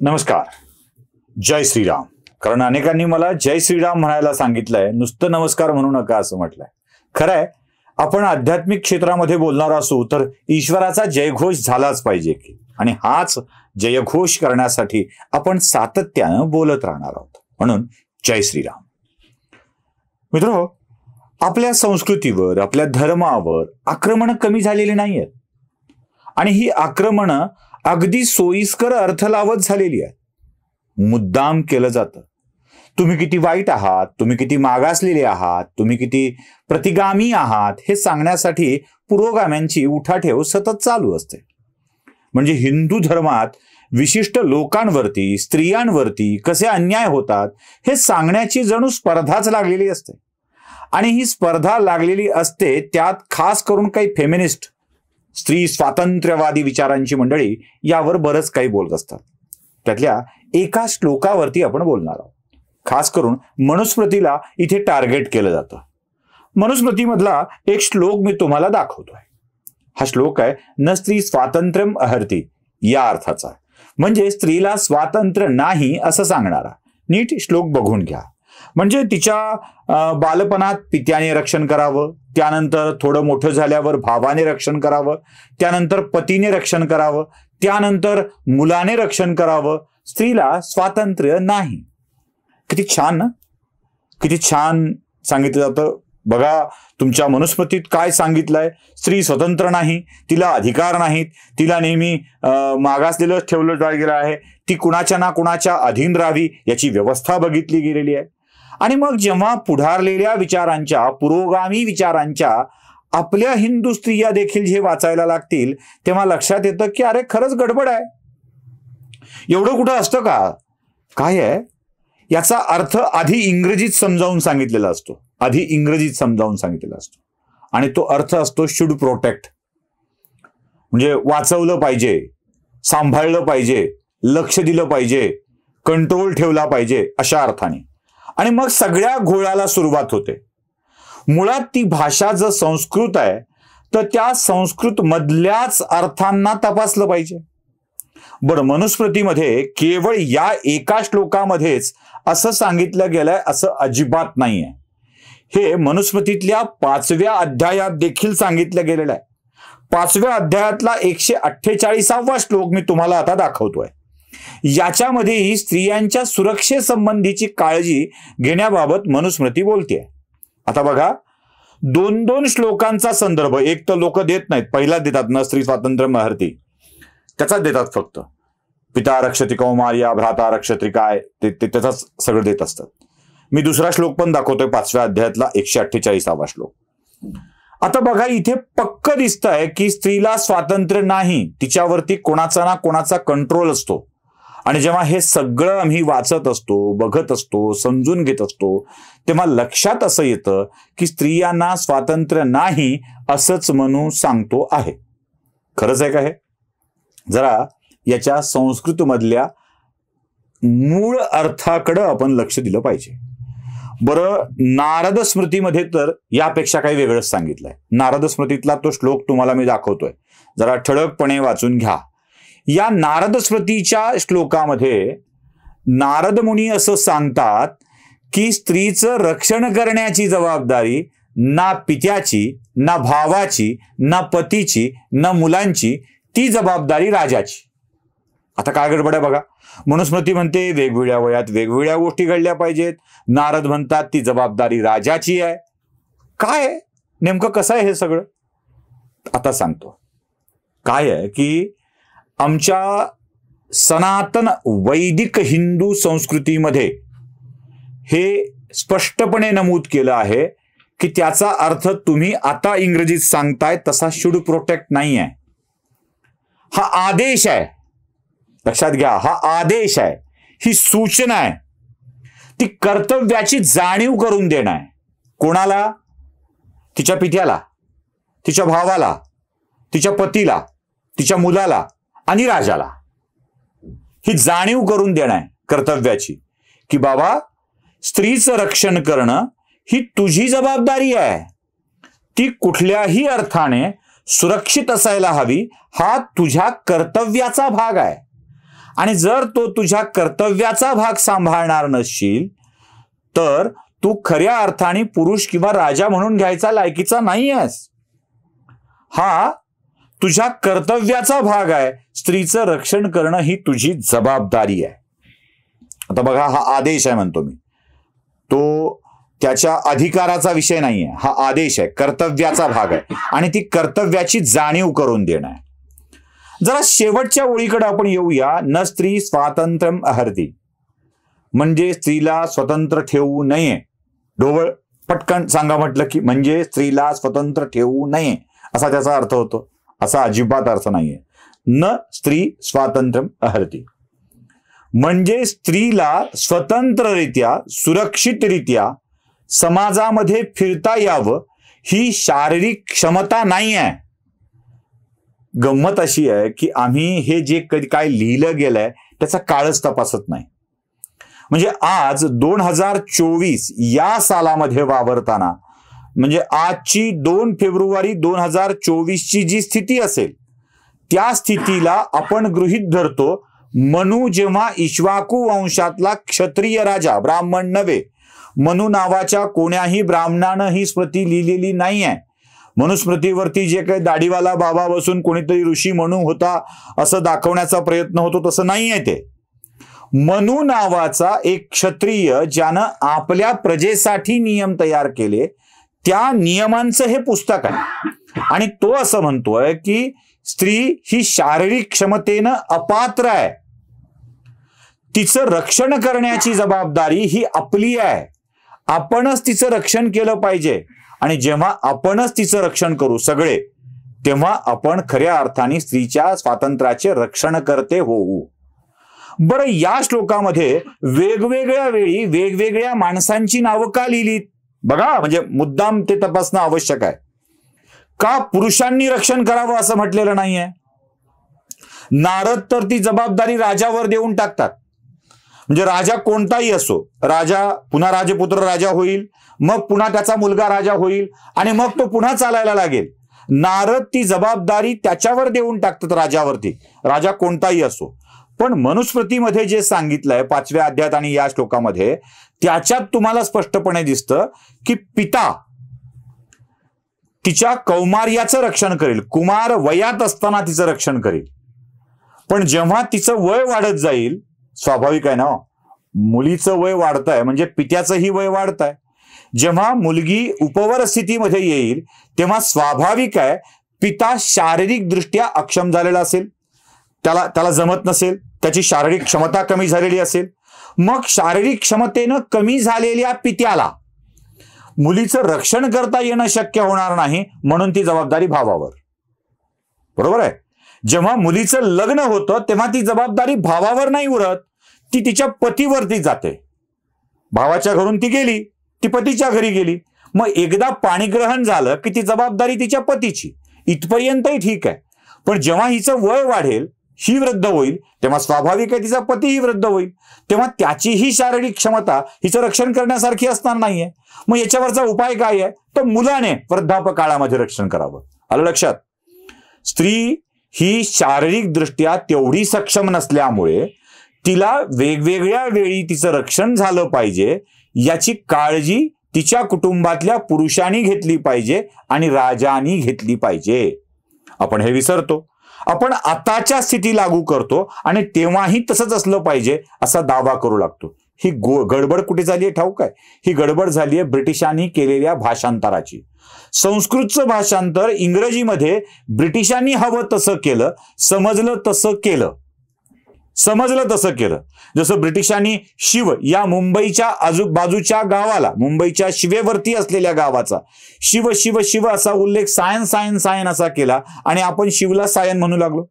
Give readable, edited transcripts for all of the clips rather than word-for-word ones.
नमस्कार. जय श्रीराम. कारण अनेकांनी मला जय श्रीराम म्हणायला सांगितलंय, नुसतं नमस्कार म्हणू नका असं म्हटलंय. खरंय, आपण आध्यात्मिक क्षेत्रामध्ये बोलणार असू तर ईश्वराचा जयघोष झालाच पाहिजे की, आणि हाच जयघोष करण्यासाठी आपण सातत्यानं बोलत राहणार आहोत. म्हणून जय श्रीराम. मित्र, आपल्या संस्कृतीवर, आपल्या धर्मावर आक्रमण कमी झालेली नाहीयेत, आणि ही आक्रमणं अगदी सोयीस्कर अर्थ लावत झालेली आहेत. मुद्दाम केलं जातं. तुम्ही किती वाईट आहात, तुम्ही किती मागासलेले आहात, तुम्ही किती प्रतिगामी आहात हे सांगण्यासाठी पुरोगाम्यांची उठाठेव सतत चालू असते. म्हणजे हिंदू धर्मात विशिष्ट लोकांवरती, स्त्रियांवरती कसे अन्याय होतात हे सांगण्याची जणू स्पर्धाच लागलेली असते. आणि ही स्पर्धा लागलेली असते त्यात खास करून काही फेमिनिस्ट, स्त्री स्वातंत्र्यवादी विचारांची मंडळी यावर बरंच काही बोलत असतात. त्यातल्या एका श्लोकावरती आपण बोलणार आहोत. खास करून मनुस्मृतीला इथे टार्गेट केलं जातं. मनुस्मृतीमधला एक श्लोक मी तुम्हाला दाखवतोय. हा श्लोक आहे न स्त्री स्वातंत्र्यम अहर्ती या अर्थाचा, म्हणजे स्त्रीला स्वातंत्र्य नाही असं सांगणारा. नीट श्लोक बघून घ्या. म्हणजे तिच्या बालपणात पित्याने रक्षण करावं, त्यानंतर थोडं मोठं झाल्यावर भावाने रक्षण करावं, त्यानंतर पतीने रक्षण करावं, त्यानंतर मुलाने रक्षण करावं. स्त्रीला स्वातंत्र्य नाही. किती छान ना, किती छान सांगितलं जातं. बघा तुमच्या मनुस्मृतीत काय सांगितलंय. स्त्री स्वतंत्र नाही, तिला अधिकार नाहीत, तिला नेहमी मागासलेलं ठेवलं गेलं आहे, ती कुणाच्या ना कुणाच्या अधीन राहावी याची व्यवस्था बघितली गेलेली आहे. आणि मग जेव्हा पुढारलेल्या विचारांच्या, पुरोगामी विचारांच्या आपल्या हिंदू स्त्रिया देखील जे वाचायला लागतील तेव्हा लक्षात येतं की अरे खरंच गडबड आहे. एवढं कुठं असतं का? काय आहे याचा अर्थ आधी इंग्रजीत समजावून सांगितलेला असतो. आणि तो अर्थ असतो शुड प्रोटेक्ट. म्हणजे वाचवलं पाहिजे, सांभाळलं पाहिजे, लक्ष दिलं पाहिजे, कंट्रोल ठेवला पाहिजे अशा अर्थाने. आणि मग सगळ्या घोळाला सुरुवात होते. मुळात ती भाषा जर संस्कृत आहे तर त्या संस्कृत मधल्याच अर्थांना तपासलं पाहिजे. बरं, मनुस्मृतीमध्ये केवळ या एका श्लोकामध्येच असं सांगितलं गेलंय असं अजिबात नाहीये. हे मनुस्मृतीतल्या 5व्या अध्यायात देखील सांगितलं गेलेलं आहे. 5व्या अध्यायातला 148वा श्लोक मी तुम्हाला आता दाखवतोय. याच्यामध्येही स्त्रियांच्या सुरक्षेसंबंधीची काळजी घेण्याबाबत मनुस्मृती बोलतेय. आता बघा, 2 श्लोकांचा संदर्भ एक तर लोक देत नाहीत. पहिला देतात न स्त्री स्वातंत्र्य महर्ती, त्याचाच देतात फक्त. पिता रक्षति कौमार्या, भ्राता रक्षत्री काय, ते त्याचाच सगळं देत असतात. मी दुसरा श्लोक पण दाखवतोय 5व्या अध्यायातला 148वा श्लोक. आता बघा, इथे पक्क दिसतंय की स्त्रीला स्वातंत्र्य नाही, तिच्यावरती कोणाचा ना कोणाचा कंट्रोल असतो. आणि जेव्हा हे सगळं आम्ही वाचत असतो, बघत असतो, समजून घेत असतो तेव्हा लक्षात असं येतं की स्त्रियांना स्वातंत्र्य नाही असंच म्हणून सांगतो आहे. खरंच आहे का हे? जरा याच्या संस्कृत मधल्या मूळ अर्थाकडं आपण लक्ष दिलं पाहिजे. बरं, नारद स्मृतीमध्ये तर यापेक्षा काही वेगळंच सांगितलंय. नारद स्मृतीतला तो श्लोक तुम्हाला मी दाखवतोय, जरा ठळकपणे वाचून घ्या. या नारद स्मृतीच्या श्लोकामध्ये नारद मुनी असं सांगतात की स्त्रीचं रक्षण करण्याची जबाबदारी ना पित्याची, ना भावाची, ना पतीची, ना मुलांची, ती जबाबदारी राजाची. आता काय गडबड आहे बघा. मनुस्मृती म्हणते वेगवेगळ्या वयात वेगवेगळ्या गोष्टी घडल्या पाहिजेत. नारद म्हणतात ती जबाबदारी राजाची आहे. काय नेमकं कसं आहे हे सगळं? आता सांगतो. काय आहे की आमच्या सनातन वैदिक हिंदू संस्कृतीमध्ये हे स्पष्टपणे नमूद केलं आहे की त्याचा अर्थ तुम्ही आता इंग्रजीत सांगताय तसा शुड प्रोटेक्ट नाही आहे. हा आदेश आहे. लक्षात घ्या, हा आदेश आहे, ही सूचना आहे. ती कर्तव्याची जाणीव करून देणं आहे. कोणाला? तिच्या पित्याला, तिच्या भावाला, तिच्या पतीला, तिच्या मुलाला आणि राजाला. ही जाणीव करून देणं आहे कर्तव्याची की बाबा स्त्रीचं रक्षण करणं ही तुझी जबाबदारी आहे. ती कुठल्याही अर्थाने सुरक्षित असायला हवी, हा तुझ्या कर्तव्याचा भाग आहे. आणि जर तो तुझ्या कर्तव्याचा भाग सांभाळणार नसशील तर तू खऱ्या अर्थाने पुरुष किंवा राजा म्हणून घ्यायचा लायकीचा नाही आहेस. हा तुझ्या कर्तव्याचा भाग आहे. स्त्रीचं रक्षण करणं ही तुझी जबाबदारी आहे. आता बघा, हा आदेश आहे म्हणतो मी, तो त्याच्या अधिकाराचा विषय नाहीये, हा आदेश आहे, कर्तव्याचा भाग आहे आणि ती कर्तव्याची जाणीव करून देणं आहे. जरा शेवटच्या ओळीकडे आपण येऊया. न स्त्री स्वातंत्र्यम अहर्ती, म्हणजे स्त्रीला स्वतंत्र ठेवू नये. ढोबळ पटकन सांगा म्हटलं की म्हणजे स्त्रीला स्वतंत्र ठेवू नये असा त्याचा अर्थ होतो. असा अजिबात अर्थ नाहीये. न स्त्री स्वातंत्र्यम अहर्ती म्हणजे स्त्रीला स्वतंत्ररित्या सुरक्षितरित्या समाजामध्ये फिरता यावं ही शारीरिक क्षमता नाही आहे. गंमत अशी आहे की आम्ही हे जे कधी काय लिहिलं गेलंय त्याचा काळच तपासत नाही. म्हणजे आज 2024 या सालामध्ये वावरताना, म्हणजे आजची 2 फेब्रुवारी 2024ची जी स्थिती असेल त्या स्थितीला आपण गृहीत धरतो. मनू जेव्हा इक्ष्वाकू वंशातला क्षत्रिय राजा, ब्राह्मण नव्हे, मनू नावाच्या कोण्याही ब्राह्मणानं ही स्मृती लिहिलेली नाही आहे. मनुस्मृतीवरती जे काही दाढीवाला बाबा बसून कोणीतरी ऋषी मनू होता असं दाखवण्याचा प्रयत्न होतो तसं नाही आहे ते. मनू नावाचा एक क्षत्रिय ज्यानं आपल्या प्रजेसाठी नियम तयार केले त्या नियमांचं हे पुस्तक आहे. आणि तो असं म्हणतोय की स्त्री ही शारीरिक क्षमतेनं अपात्र आहे. तिचं रक्षण करण्याची जबाबदारी ही आपली आहे. आपणच तिचं रक्षण केलं पाहिजे. आणि जेव्हा आपणच तिचं रक्षण करू सगळे, तेव्हा आपण खऱ्या अर्थाने स्त्रीच्या स्वातंत्र्याचे रक्षण करते होऊ. बरं, या श्लोकामध्ये वेगवेगळ्या वेळी वेगवेगळ्या माणसांची नावं का लिहिलीत बघा. म्हणजे मुद्दाम ते तपासणं आवश्यक आहे. का पुरुषांनी रक्षण करावं असं म्हटलेलं नाहीये. नारद तर ती जबाबदारी राजावर देऊन टाकतात. म्हणजे राजा कोणताही असो, राजा पुन्हा राजपुत्र राजा होईल, मग पुन्हा त्याचा मुलगा राजा होईल आणि मग तो पुन्हा चालायला लागेल. नारद ती जबाबदारी त्याच्यावर देऊन टाकतात, राजावरती, राजा कोणताही असो. पण मनुस्मृतीमध्ये जे सांगितलंय 5व्या अध्यायात आणि या श्लोकामध्ये, त्याच्यात तुम्हाला स्पष्टपणे दिसतं की पिता तिच्या कौमार्याचं रक्षण करेल, कुमार वयात असताना तिचं रक्षण करेल. पण जेव्हा तिचं वय वाढत जाईल, स्वाभाविक आहे ना, मुलीचं वय वाढत आहे म्हणजे पित्याचंही वय वाढत आहे. जेव्हा मुलगी उपवर स्थितीमध्ये येईल तेव्हा स्वाभाविक आहे पिता शारीरिक दृष्ट्या अक्षम झालेला असेल, त्याला जमत नसेल, त्याची शारीरिक क्षमता कमी झालेली असेल. मग शारीरिक क्षमतेनं कमी झालेल्या पित्याला मुलीचं रक्षण करता येणं शक्य होणार नाही, म्हणून ती जबाबदारी भावावर. बरोबर आहे. जेव्हा मुलीचं लग्न होतं तेव्हा ती जबाबदारी भावावर नाही उरत, ती तिच्या पतीवरती जाते. भावाच्या घरून ती गेली, ती पतीच्या घरी गेली. मग एकदा पाणीग्रहण झालं की ती जबाबदारी तिच्या पतीची, इथपर्यंतही ठीक आहे. पण जेव्हा हिचं वय वाढेल, ही वृद्ध होईल, तेव्हा स्वाभाविक आहे तिचा पतीही वृद्ध होईल, तेव्हा त्याचीही शारीरिक क्षमता हिचं रक्षण करण्यासारखी असणार नाहीये. मग याच्यावरचा उपाय काय आहे? तर मुलाने वृद्धापकाळामध्ये रक्षण करावं. आलं लक्षात? स्त्री ही शारीरिक दृष्ट्या तेवढी सक्षम नसल्यामुळे तिला वेगवेगळ्या वेळी तिचं रक्षण झालं पाहिजे याची काळजी तिच्या कुटुंबातल्या पुरुषांनी घेतली पाहिजे आणि राजांनी घेतली पाहिजे. आपण हे विसरतो. आपण आताच्या स्थिती लागू करतो आणि तेव्हाही तसंच असलं पाहिजे असा दावा करू लागतो. ही गडबड कुठे झाली आहे ठाऊक आहे? ही गडबड झाली आहे ब्रिटिशांनी केलेल्या भाषांतराची. संस्कृतचं भाषांतर इंग्रजीमध्ये ब्रिटिशांनी हवं तसं केलं, समजलं तसं केलं. जसं ब्रिटिशांनी शिव या मुंबईच्या आजूबाजूच्या गावाला, मुंबईच्या शिवेवरती असलेल्या गावाचा शिव शिव शिव असा उल्लेख सायन सायन सायन असा केला आणि आपण शिवला सायन म्हणू लागलो.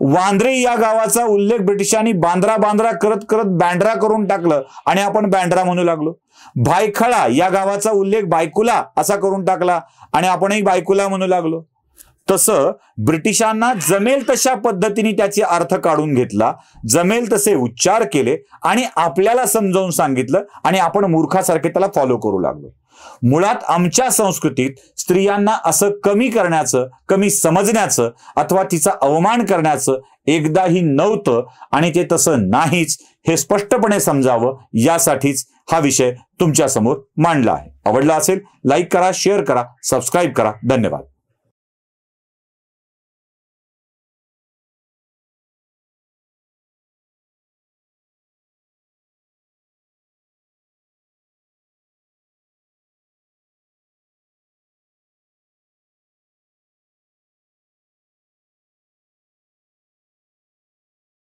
वांद्रे या गावाचा उल्लेख ब्रिटिशांनी बांद्रा बांद्रा करत करत बँड्रा करून टाकलं आणि आपण बँड्रा म्हणू लागलो. भायखळा या गावाचा उल्लेख बायकुला असा करून टाकला आणि आपणही बायकुला म्हणू लागलो. तसं ब्रिटिशांना जमेल तशा पद्धतीने त्याचे अर्थ काढून घेतला, जमेल तसे उच्चार केले आणि आपल्याला समजावून सांगितलं आणि आपण मूर्खासारखे त्याला फॉलो करू लागलो. मुळात आमच्या संस्कृतीत स्त्रियांना असं कमी करण्याचं, कमी समजण्याचं अथवा तिचा अवमान करण्याचं एकदाही नव्हतं आणि ते तसं नाहीच हे स्पष्टपणे समजावं यासाठीच हा विषय तुमच्या समोर मांडला आहे. आवडला असेल लाईक करा, शेअर करा, सबस्क्राईब करा. धन्यवाद.